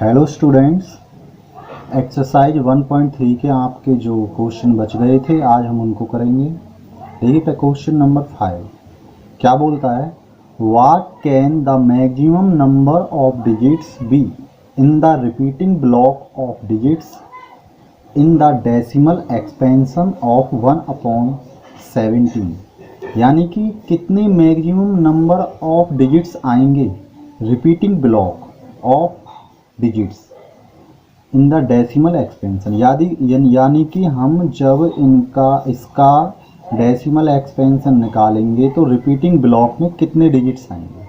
Hello students, exercise 1.3 के आपके जो क्वेश्चन बच गए थे आज हम उनको करेंगे। देखिए क्वेश्चन नंबर 5 क्या बोलता है, what can the maximum number of digits be in the repeating block of digits in the decimal expansion of 1/17। यानी कि कितने मैक्सिमम नंबर ऑफ डिजिट्स आएंगे repeating block of digits in the decimal expansion. यानी कि हम जब इसका decimal expansion निकालेंगे तो रिपीटिंग ब्लॉक में कितने डिजिट्स आएंगे,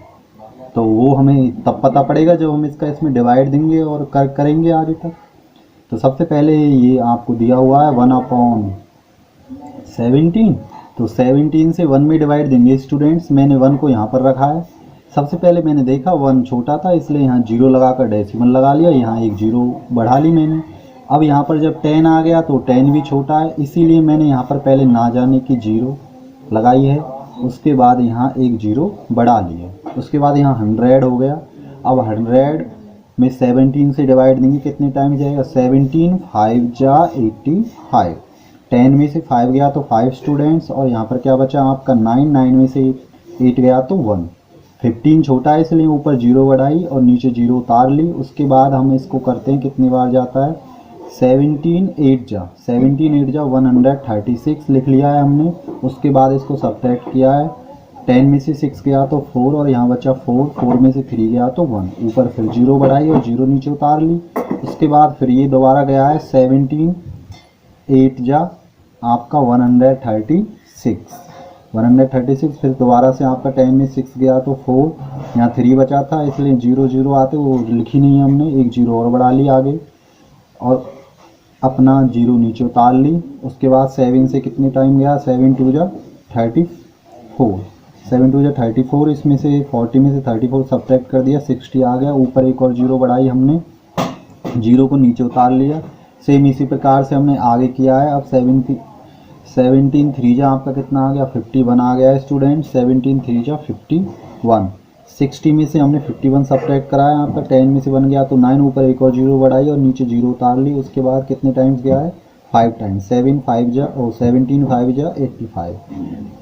तो वो हमें तब पता पड़ेगा जब हम इसमें डिवाइड देंगे और करेंगे आगे तक। तो सबसे पहले ये आपको दिया हुआ है 1/17, तो 17 से 1 में डिवाइड देंगे स्टूडेंट्स। मैंने 1 को यहाँ पर रखा है। सबसे पहले मैंने देखा 1 छोटा था, इसलिए यहाँ 0 लगाकर डेसिमल लगा लिया, यहाँ एक 0 बढ़ा ली मैंने। अब यहाँ पर जब 10 आ गया तो 10 भी छोटा है, इसीलिए मैंने यहाँ पर पहले ना जाने की 0 लगाई है, उसके बाद यहाँ एक 0 बढ़ा लिया। उसके बाद यहाँ 100 हो गया। अब 100 में 17 से डिवाइड देंगे, कितने टाइम जाएगा, 17 5 जा 85। 10 में से 5 गया तो 5 स्टूडेंट्स, और यहाँ पर क्या बचा आपका 9 में से 8 गया तो 1। 15 छोटा है इसलिए ऊपर 0 बढ़ाई और नीचे 0 उतार ली। उसके बाद हम इसको करते हैं, कितनी बार जाता है, 17 8 जा 136 लिख लिया है हमने। उसके बाद इसको सब्ट्रैक्ट किया है, 10 में से 6 गया तो 4 और यहाँ बचा 4 में से 3 गया तो 1, ऊपर फिर 0 बढ़ाई और 0 नीचे उतार ली। उसके बाद फिर ये दोबारा गया है 17 8 जा आपका 136, फिर दोबारा से आपका 10 में 6 गया तो 4, यहाँ 3 बचा था इसलिए 0 0 आते वो लिखी नहीं है हमने, एक 0 और बढ़ा ली आगे और अपना 0 नीचे उतार ली। उसके बाद 7 से कितने टाइम गया, 7 2 जा 34, इसमें से 40 में से 34 सब्ट्रैक्ट कर दिया, 60 आ गया, ऊपर एक और 0 बढ़ाई हमने, 0 को नीचे उतार लिया। सेम इसी प्रकार से हमने आगे किया है। अब 17 3 जा आपका कितना आ गया, 51 आ गया है स्टूडेंट। 17 3 जा 51, 60 में से हमने 51 सब्ट्रैक्ट कराया, आपका 10 में से 1 गया तो 9, ऊपर एक और 0 बढ़ाई और नीचे 0 उतार ली। उसके बाद कितने टाइम्स गया है, 5 टाइम्स, 17 5 जा 85।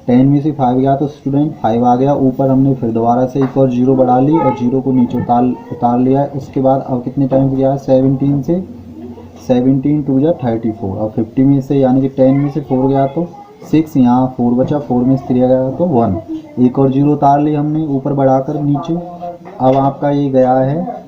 10 में से 5 गया तो स्टूडेंट 5 आ गया, ऊपर हमने फिर दोबारा से एक और 0 बढ़ा ली और 0 को नीचे उतार लिया है। उसके बाद अब कितने टाइम्स गया है, 17 2 जा 34, और 50 में से यानी कि 10 में से 4 गया तो 6, यहाँ 4 बचा, 4 में से 3 गया तो 1, एक और 0 उतार ली हमने ऊपर बढ़ाकर नीचे। अब आपका ये गया है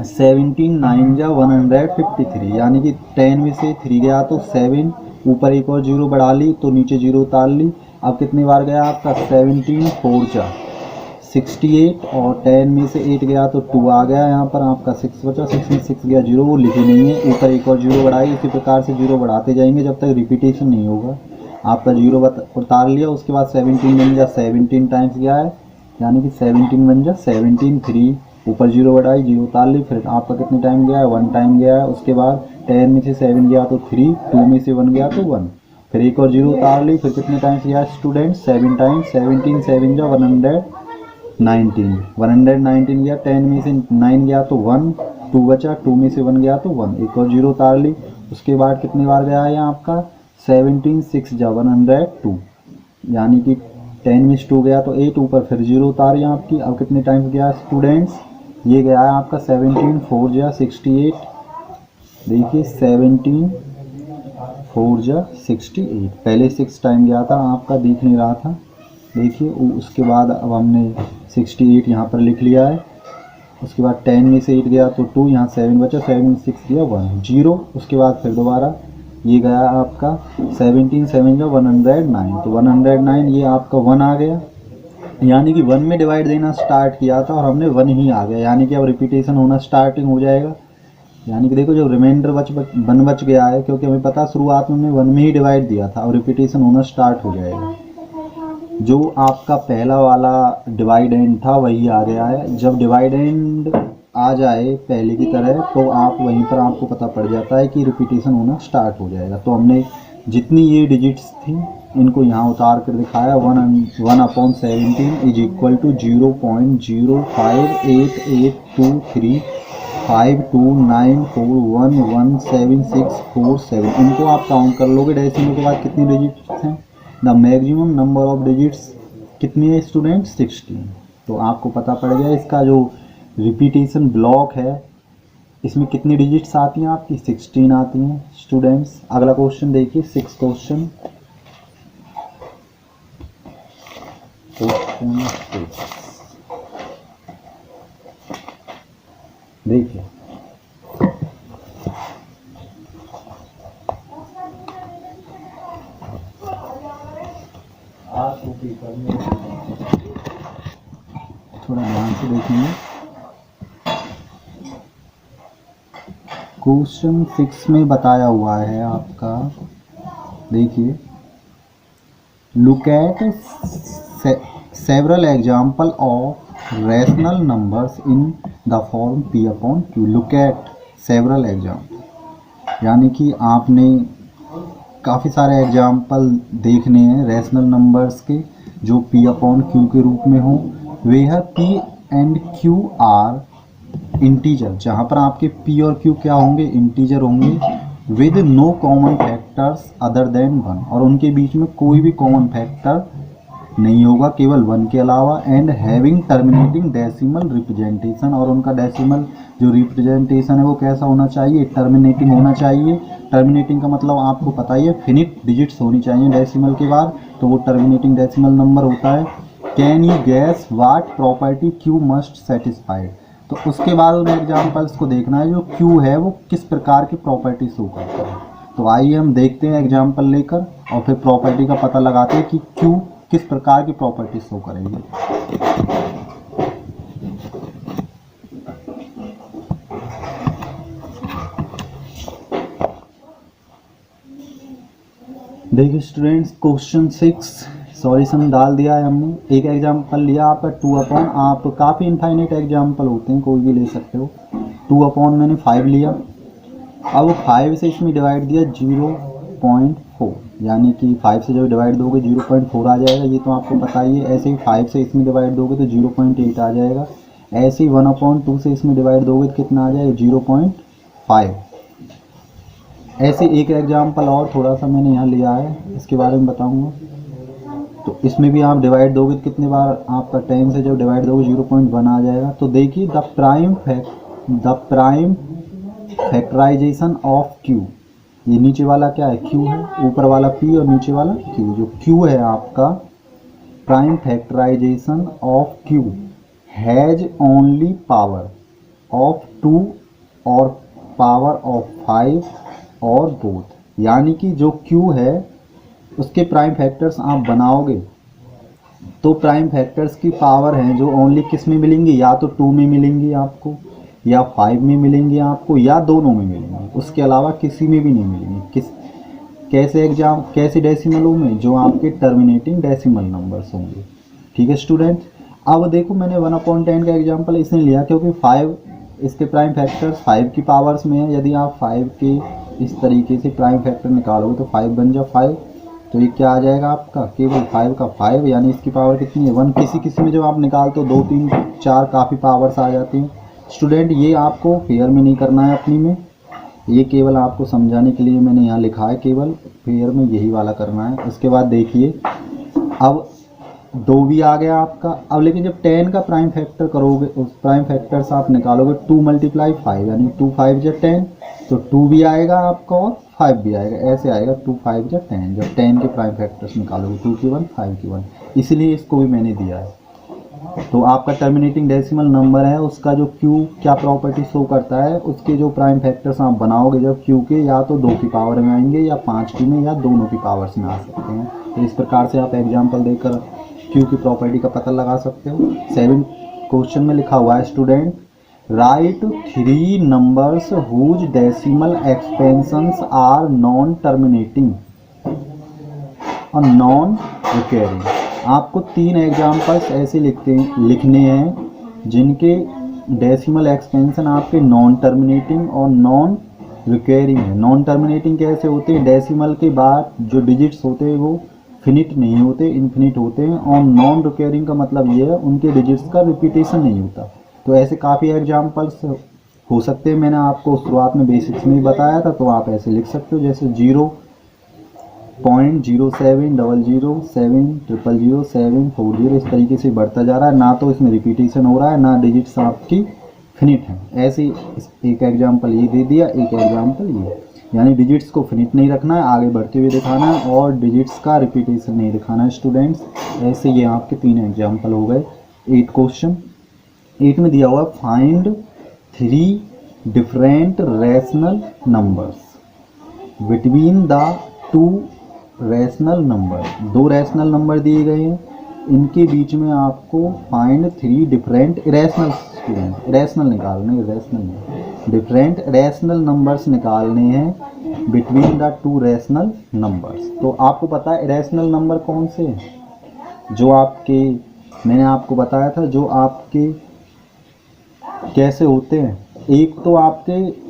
17 9 जा 153, यानी कि 10 में से 3 गया तो 7, ऊपर एक और 0 बढ़ा ली तो नीचे 0 उतार ली। अब कितनी बार गया आपका, 17 4 जा 68, और 10 में से 8 गया तो 2 आ गया, यहाँ पर आपका 6 बचा, 6 में 6 गया 0, वो लिखी नहीं है, ऊपर एक और 0 बढ़ाई। इसी प्रकार से 0 बढ़ाते जाएंगे जब तक रिपीटेशन नहीं होगा। आपका 0 उतार लिया। उसके बाद 17 बन जा 17 टाइम्स गया है, यानी कि 17 बन जा 17 3, ऊपर 0 बढ़ाई 0 उतार ली, फिर आपका कितने टाइम गया है, 1 टाइम गया है। उसके बाद 10 में से 7 गया तो 3, 2 में से 1 गया तो 1, फिर एक और 0 उतार ली, फिर कितने टाइम्स गया स्टूडेंट, 7 टाइम्स, 17 7 जा 119 गया, 10 में से 9 गया तो 1, 2 बचा, 2 में से 1 गया तो 1, एक और 0 उतार ली। उसके बाद कितनी बार गया है आपका, 17 6 जा 102, यानी कि 10 में से 2 गया तो 8, ऊपर फिर 0 उतारी आपकी। अब कितने टाइम्स गया स्टूडेंट्स, ये गया है आपका 17 4 जा 68, देखिए 17 4 जा 68, पहले 6 टाइम गया था आपका, दिख नहीं रहा था, देखिए। उसके बाद अब हमने 68 यहाँ पर लिख लिया है। उसके बाद 10 में से 8 गया तो 2, यहाँ 7 बचा, 7 में 6 गया 1 0। उसके बाद फिर दोबारा ये गया आपका 17 7 जा 109, तो 109 ये आपका 1 आ गया, यानी कि 1 में डिवाइड देना स्टार्ट किया था और हमने 1 ही आ गया, यानी कि अब रिपीटेशन होना स्टार्टिंग हो जाएगा। यानी कि देखो जो रिमाइंडर बच गया है, क्योंकि हमें पता शुरुआत में हमने 1 में ही डिवाइड दिया था, और रिपीटेशन होना स्टार्ट हो जाएगा। जो आपका पहला वाला डिवाइडेंड था वही आ गया है। जब डिवाइडेंड आ जाए पहले की तरह तो आप वहीं पर आपको पता पड़ जाता है कि रिपीटेशन होना स्टार्ट हो जाएगा। तो हमने जितनी ये डिजिट्स थी इनको यहाँ उतार कर दिखाया, 1/17 इज इक्वल टू 0.05883 5294117647, इनको आप काउंट कर लोगे डेसिमल के बाद कितनी डिजिट्स हैं। The maximum number of digits कितनी है स्टूडेंट 16। तो आपको पता पड़ गया इसका जो रिपीटेशन ब्लॉक है इसमें कितनी डिजिट्स आती हैं आपकी 16 आती हैं स्टूडेंट्स। अगला क्वेश्चन देखिए 6 क्वेश्चन देखिए थोड़ा ध्यान से देखेंगे। क्वेश्चन 6 में बताया हुआ है आपका, देखिए look at several example of rational numbers in the form P upon Q. Look at several example यानी कि आपने काफ़ी सारे एग्जाम्पल देखने हैं रैशनल नंबर्स के जो पी अपॉन क्यू के रूप में हों। Where P and Q are integer, जहाँ पर आपके पी और क्यू क्या होंगे इंटीजर होंगे, with no common factors other than 1, और उनके बीच में कोई भी कॉमन फैक्टर नहीं होगा केवल 1 के अलावा। And having terminating decimal representation, और उनका डेसिमल जो रिप्रेजेंटेशन है वो कैसा होना चाहिए टर्मिनेटिंग होना चाहिए। टर्मिनेटिंग का मतलब आपको पता ही है फिनिट डिजिट्स होनी चाहिए डेसिमल के बाद, तो वो टर्मिनेटिंग डेसिमल नंबर होता है। Can you gas what property Q must satisfied. तो उसके बाद उन एग्जाम्पल्स को देखना है जो क्यू है वो किस प्रकार की प्रॉपर्टी शो करता है। तो आइए हम देखते हैं एग्जाम्पल लेकर और फिर प्रॉपर्टी का पता लगाते हैं कि क्यू किस प्रकार की प्रॉपर्टी शो करेगी। देखिए स्टूडेंट्स क्वेश्चन 6 सॉल्यूशन डाल दिया है हमने। एक एग्जांपल लिया आपका 2 अपॉन, आप काफ़ी इनफाइनाइट एग्जांपल होते हैं कोई भी ले सकते हो। 2 अपॉन मैंने 5 लिया, अब 5 से इसमें डिवाइड दिया 0.4, यानी कि 5 से जब डिवाइड दोगे 0.4 आ जाएगा, ये तो आपको पता ही है। ऐसे ही 5 से इसमें डिवाइड दोगे तो 0.8 आ जाएगा। ऐसे ही 1/2 से इसमें डिवाइड दोगे तो कितना आ जाएगा 0.5। ऐसे एक एग्जाम्पल और थोड़ा सा मैंने यहाँ लिया है, इसके बारे में बताऊंगा। तो इसमें भी आप डिवाइड दोगे तो कितने बार आपका 10 से जब डिवाइड दोगे 0.1 आ जाएगा। तो देखिए the prime factorisation of Q, ये नीचे वाला क्या है क्यू है, ऊपर वाला पी और नीचे वाला क्यू। जो क्यू है आपका prime factorisation of Q has only power of 2 और पावर ऑफ 5 और बोथ, यानी कि जो क्यू है उसके प्राइम फैक्टर्स आप बनाओगे तो प्राइम फैक्टर्स की पावर है जो ओनली किस में मिलेंगी, या तो 2 में मिलेंगी आपको, या 5 में मिलेंगी आपको, या दोनों में मिलेंगी, उसके अलावा किसी में भी नहीं मिलेंगी। कैसे डेसिमलों में, जो आपके टर्मिनेटिंग डेसिमल नंबर्स होंगे। ठीक है स्टूडेंट। अब देखो मैंने 1/10 का एग्जांपल इसने लिया क्योंकि 5 इसके प्राइम फैक्टर्स 5 की पावर्स में है। यदि आप 5 के इस तरीके से प्राइम फैक्टर निकालोगे तो 5 बन जा 5, तो ये क्या आ जाएगा आपका केवल 5 का 5, यानी इसकी पावर कितनी है 1। किसी में जब आप निकालते हो 2 3 4 काफ़ी पावर्स आ जाती हैं। स्टूडेंट ये आपको फेयर में नहीं करना है अपनी में, ये केवल आपको समझाने के लिए मैंने यहाँ लिखा है, केवल फेयर में यही वाला करना है। उसके बाद देखिए अब 2 भी आ गया आपका। अब लेकिन जब 10 का प्राइम फैक्टर करोगे, उस प्राइम फैक्टर्स आप निकालोगे 2 × 5 यानी 2 5 × 10, तो 2 भी आएगा आपका और 5 भी आएगा, ऐसे आएगा 2 5 × 10। जब 10 के प्राइम फैक्टर्स निकालोगे 2 की 1 5 की 1, इसलिए इसको भी मैंने दिया है। तो आपका टर्मिनेटिंग डेसिमल नंबर है उसका जो क्यू क्या प्रॉपर्टी शो करता है, उसके जो प्राइम फैक्टर्स आप बनाओगे जब क्यू के, या तो 2 की पावर में आएंगे या 5 की में, या दोनों की पावर्स में आ सकते हैं। तो इस प्रकार से आप एग्जाम्पल देकर क्यू की प्रॉपर्टी का पता लगा सकते हो। 7 क्वेश्चन में लिखा हुआ है student, write 3 numbers whose decimal expansions are non terminating और नॉन रिकरिंग। आपको 3 एग्जाम्पल्स ऐसे लिखने हैं जिनके डेसिमल एक्सपेंशन आपके नॉन टर्मिनेटिंग और नॉन रिकरिंग है। नॉन टर्मिनेटिंग कैसे होते हैं, डेसिमल के बाद जो डिजिट्स होते हैं वो फिनिट नहीं होते, इन्फिनिट होते हैं। और नॉन रिकरिंग का मतलब ये है उनके डिजिट्स का रिपीटेशन नहीं होता। तो ऐसे काफ़ी एग्जाम्पल्स हो सकते हैं, मैंने आपको शुरुआत में बेसिक्स में ही बताया था, तो आप ऐसे लिख सकते हो जैसे 0.07007007040 इस तरीके से बढ़ता जा रहा है। ना तो इसमें रिपीटेशन हो रहा है, ना डिजिट्स आपकी फिनिट है। ऐसे एक एग्जाम्पल ये दे दिया, एक एग्जाम्पल ये, यानी डिजिट्स को फिनिट नहीं रखना है, आगे बढ़ते हुए दिखाना है, और डिजिट्स का रिपीटेशन नहीं दिखाना है स्टूडेंट्स। ऐसे ये आपके 3 एग्जाम्पल हो गए 8 क्वेश्चन। 8 में दिया हुआ find 3 different rational numbers between the 2 rational number. 2 rational number दिए गए हैं, इनके बीच में आपको फाइंड 3 डिफरेंट इरेशनल रैशनल निकालने, रैशनल डिफरेंट रैशनल नंबर्स निकालने हैं बिटवीन द 2 रैशनल नंबर्स। तो आपको पता है इरेशनल नंबर कौन से हैं, जो आपके, मैंने आपको बताया था, जो आपके कैसे होते हैं। एक तो आपके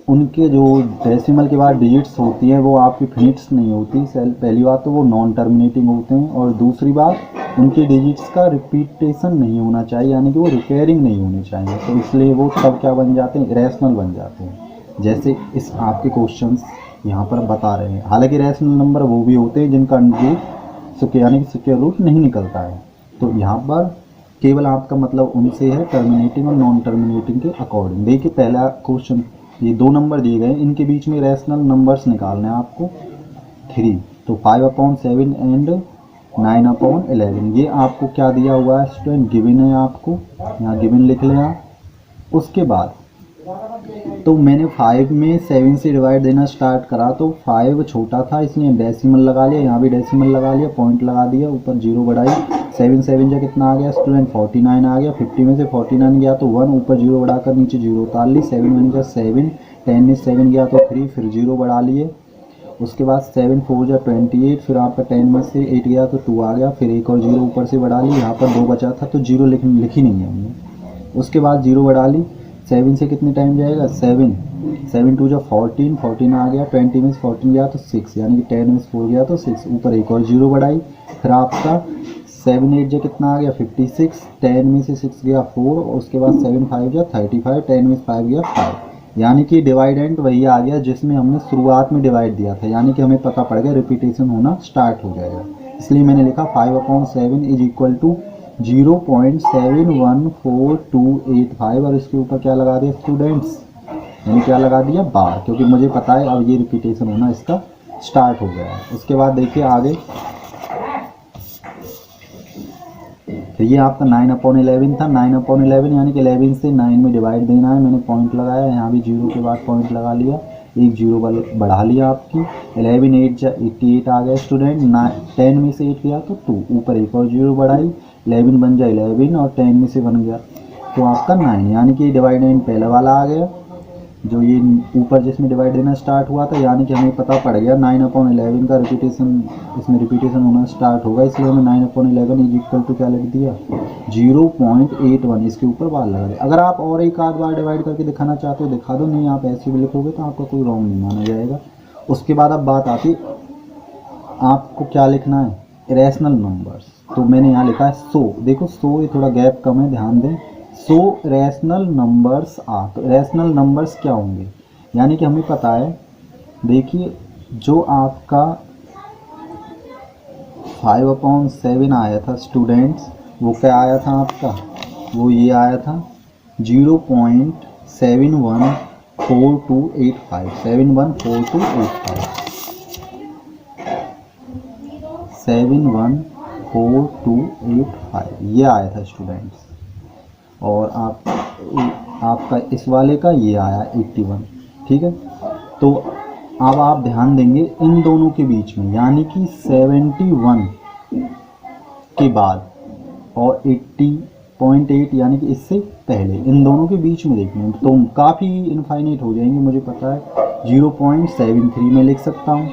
उनके जो डेसिमल के बाद डिजिट्स होती हैं वो आपकी फिनिट्स नहीं होती, पहली बात तो वो नॉन टर्मिनेटिंग होते हैं, और दूसरी बात उनके डिजिट्स का रिपीटेशन नहीं होना चाहिए, यानी कि वो रिपेयरिंग नहीं होने चाहिए। तो इसलिए वो तब क्या बन जाते हैं, इरेशनल बन जाते हैं, जैसे इस आपके क्वेश्चंस यहाँ पर बता रहे हैं। हालांकि इरेशनल नंबर वो भी होते हैं जिनका रूट यानी कि स्क्वायर रूट नहीं निकलता है। तो यहाँ पर केवल आपका मतलब उनसे है टर्मिनेटिंग और नॉन टर्मिनेटिंग के अकॉर्डिंग। देखिए पहला क्वेश्चन, ये 2 नंबर दिए गए, इनके बीच में रैशनल नंबर्स निकालने हैं आपको 3। तो 5/7 एंड 9/11, ये आपको क्या दिया हुआ है स्टूडेंट, गिवन है आपको, यहाँ गिवन लिख लें आप। उसके बाद तो मैंने 5 में 7 से डिवाइड देना स्टार्ट करा, तो 5 छोटा था इसलिए डेसिमल लगा लिया, यहाँ भी डेसिमल लगा लिया, पॉइंट लगा दिया, ऊपर 0 बढ़ाई, 7 7 जा कितना आ गया स्टूडेंट 49 आ गया। 50 में से 49 गया तो 1, ऊपर 0 बढ़ाकर नीचे 0 उतार ली, 7 1 जा 7, 10 में 7 गया तो 3, फिर 0 बढ़ा लिए। उसके बाद 7 4 जा 28, फिर आपका 10 में से 8 गया तो 2 आ गया, फिर एक और 0 ऊपर से बढ़ा ली, यहाँ पर 2 बचा था तो 0 लिखी नहीं है हमने। उसके बाद 0 बढ़ा ली, 7 से कितने टाइम जाएगा 7 2 जा 14, 14 आ गया, 20 में से 14 गया तो 6, यानी कि 10 में से 4 गया तो 6, ऊपर एक और 0 बढ़ाई, फिर आपका 7 8 जा कितना आ गया 56, 10 में से 6 गया 4, उसके बाद 7 5 जा 35, 10 में से 5 गया 5, यानी कि डिवाइडेंट वही आ गया जिसमें हमने शुरुआत में डिवाइड दिया था, यानी कि हमें पता पड़ गया रिपीटेशन होना स्टार्ट हो जाएगा। इसलिए मैंने लिखा 5/7 इज इक्वल टू 0.714285, और इसके ऊपर क्या लगा दिया स्टूडेंट्स, मैंने क्या लगा दिया बार, क्योंकि मुझे पता है अब ये रिपीटेशन होना इसका स्टार्ट हो गया है। उसके बाद देखिए आगे, तो ये आपका 9/11 था, 9/11 यानी कि 11 से 9 में डिवाइड देना है, मैंने पॉइंट लगाया, यहाँ भी 0 के बाद पॉइंट लगा लिया, एक 0 बढ़ा लिया आपकी, 11 8 जा 88 आ गया स्टूडेंट, 10 में से 8 गया तो 2, ऊपर एक और 0 बढ़ाई, 11 बन जाए 11 और 10 में से 1 गया तो आपका 9, यानी कि डिवाइडेंट पहला वाला आ गया, जो ये ऊपर जिसमें डिवाइड देना स्टार्ट हुआ था, यानी कि हमें पता पड़ गया 9/11 का रिपीटेशन, इसमें रिपीटेशन होना स्टार्ट होगा, इसलिए हमें 9/11 इज इक्वल टू क्या लिख दिया 0.81, इसके ऊपर बार लगा दिया। अगर आप और एक आध बार डिवाइड करके दिखाना चाहते हो दिखा दो, नहीं आप ऐसे भी लिखोगे तो आपका कोई रॉन्ग नहीं माना जाएगा। उसके बाद अब बात आती आपको क्या लिखना है इरेशनल नंबर्स, तो मैंने यहाँ लिखा है 100, देखो 100 ये थोड़ा गैप कम है, ध्यान दें। 100 रैशनल नंबर्स तो रैशनल नंबर्स क्या होंगे, यानी कि हमें पता है, देखिए जो आपका 5/7 आया था स्टूडेंट्स, वो क्या आया था आपका, वो ये आया था 0.714285, 71428 ये आया था स्टूडेंट्स, और आपका इस वाले का ये आया 81, ठीक है। तो अब आप ध्यान देंगे इन दोनों के बीच में, यानी कि 71 के बाद और 80.8 यानी कि इससे पहले, इन दोनों के बीच में देखना तो काफ़ी इनफाइनाइट हो जाएंगे, मुझे पता है। 0.73 में लिख सकता हूँ,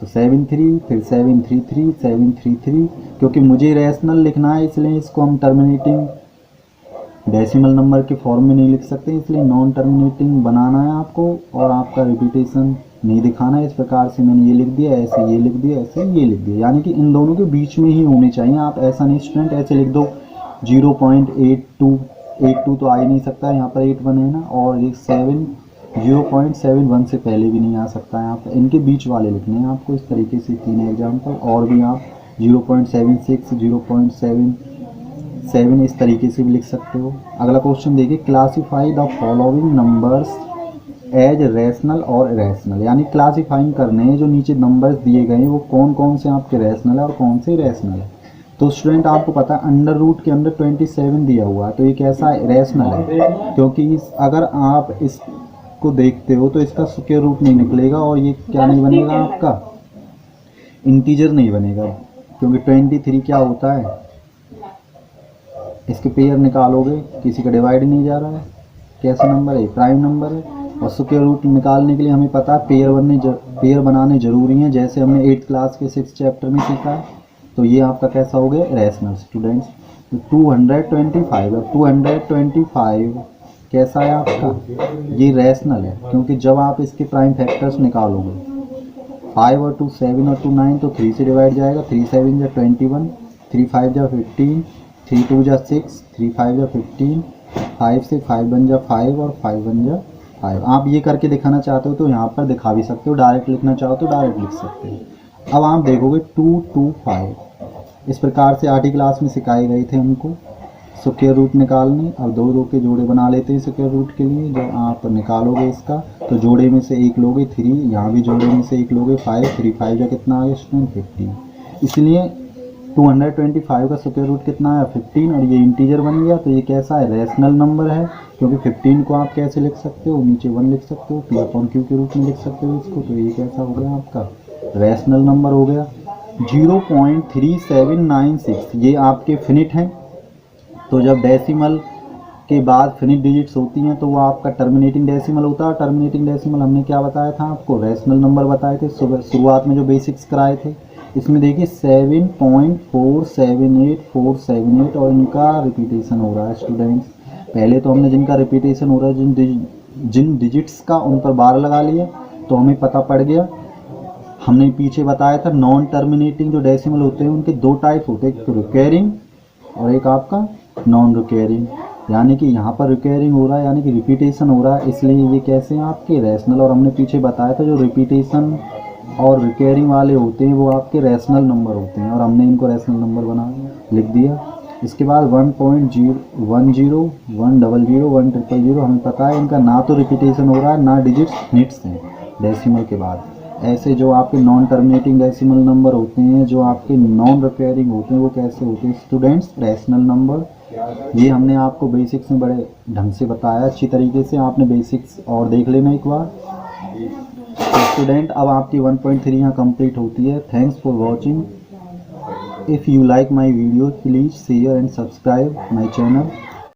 तो 73, फिर 733, 733, क्योंकि मुझे रैशनल लिखना है इसलिए इसको हम टर्मिनेटिंग डेसिमल नंबर के फॉर्म में नहीं लिख सकते, इसलिए नॉन टर्मिनेटिंग बनाना है आपको, और आपका रिपीटेशन नहीं दिखाना है। इस प्रकार से मैंने ये लिख दिया, ऐसे ये लिख दिया, ऐसे ये लिख दिया, यानी कि इन दोनों के बीच में ही होने चाहिए। आप ऐसा नहीं स्टूडेंट ऐसे लिख दो 0.82 82 तो आ ही नहीं सकता, यहाँ पर 81 है ना, और ये 0.71 से पहले भी नहीं आ सकता है यहाँ पर। इनके बीच वाले लिखने हैं आपको इस तरीके से 3 एग्जाम्पल, और भी आप 0.76, 0.77 इस तरीके से भी लिख सकते हो। अगला क्वेश्चन देखिए, classify the following numbers as rational और इरेशनल, यानी क्लासीफाइंग करने हैं जो नीचे नंबर्स दिए गए हैं वो कौन कौन से आपके रैशनल है और कौन से इरेशनल है। तो स्टूडेंट आपको पता है अंडर रूट के अंदर 27 दिया हुआ है, तो ये कैसा इरेशनल है, क्योंकि अगर आप इसको देखते हो तो इसका स्क्वायर रूट नहीं निकलेगा और ये क्या नहीं बनेगा, आपका इंटीजर नहीं बनेगा, क्योंकि 23 क्या होता है, इसके पेयर निकालोगे किसी का डिवाइड नहीं जा रहा है, कैसा नंबर है, प्राइम नंबर है। और स्क्वायर रूट निकालने के लिए हमें पता है पेयर बनाने जरूरी हैं, जैसे हमने 8th क्लास के 6th चैप्टर में सीखा है। तो ये आपका कैसा हो गया, रैशनल स्टूडेंट्स। तो 225 कैसा है आपका, ये रैशनल है, क्योंकि जब आप इसके प्राइम फैक्टर्स निकालोगे 5 और 2 7 और 2 9, तो 3 से डिवाइड जाएगा, 3 7 जा 21, 3 5 जा 15, 3 2 जा 6, 3 5 जा 15, 5 से 5 1 जा 5 और 5 1 जा 5। आप ये करके दिखाना चाहते हो तो यहाँ पर दिखा भी सकते हो, डायरेक्ट लिखना चाहो तो डायरेक्ट लिख सकते हो। अब आप देखोगे 225 इस प्रकार से 8वीं क्लास में सिखाए गए थे हमको स्क्वायर रूट निकालने। अब 2 के जोड़े बना लेते हैं स्क्वायर रूट के लिए। जब आप निकालोगे इसका तो जोड़े में से एक लोगे 3, यहाँ भी जोड़े में से एक लोगे 5, 3 5 जा कितना आ गया स्टूडेंट 15। इसलिए 225 का स्क्वायर रूट कितना है 15, और ये इंटीजर बन गया, तो ये कैसा है, रैशनल नंबर है, क्योंकि 15 को आप कैसे लिख सकते हो, नीचे 1 लिख सकते हो, P/Q के रूप में लिख सकते हो इसको। तो ये कैसा हो गया आपका, रैशनल नंबर हो गया। 0.3796 ये आपके फिनिट हैं, तो जब डेसिमल के बाद फिनिट डिजिट्स होती हैं तो वो आपका टर्मिनेटिंग डेसिमल होता है। टर्मिनेटिंग डेसिमल हमने क्या बताया था आपको, रैशनल नंबर बताए थे शुरुआत में जो बेसिक्स कराए थे। इसमें देखिए 7.478478 और इनका रिपीटेशन हो रहा है स्टूडेंट्स। पहले तो हमने जिनका रिपीटेशन हो रहा है जिन डिजिट्स का, उन पर 12 लगा लिया तो हमें पता पड़ गया। हमने पीछे बताया था नॉन टर्मिनेटिंग जो डेसिमल होते हैं उनके 2 टाइप होते हैं, एक तो रिकरिंग और एक आपका नॉन रिकरिंग। यानी कि यहाँ पर रिकरिंग हो रहा है, यानी कि रिपीटेशन हो रहा है, इसलिए ये कैसे हैं आपके रैशनल। और हमने पीछे बताया था जो रिपीटेशन और रिकरिंग वाले होते हैं वो आपके रैशनल नंबर होते हैं, और हमने इनको रैशनल नंबर बना लिख दिया। इसके बाद 1.0 1 0 1 0 0 1 0 0 हमें पता है इनका ना तो रिपीटेशन हो रहा है ना डिजिट्स निट्स हैं डेसिमल के बाद। ऐसे जो आपके नॉन टर्मिनेटिंग डेसिमल नंबर होते हैं, जो आपके नॉन रिकरिंग होते हैं, वो कैसे होते हैं स्टूडेंट्स, रैशनल नंबर। ये हमने आपको बेसिक्स में बड़े ढंग से बताया अच्छी तरीके से, आपने बेसिक्स और देख लेना एक बार। तो स्टूडेंट अब आपकी 1.3 यहाँ कंप्लीट होती है। Thanks for watching. If you like my video please share and subscribe my channel.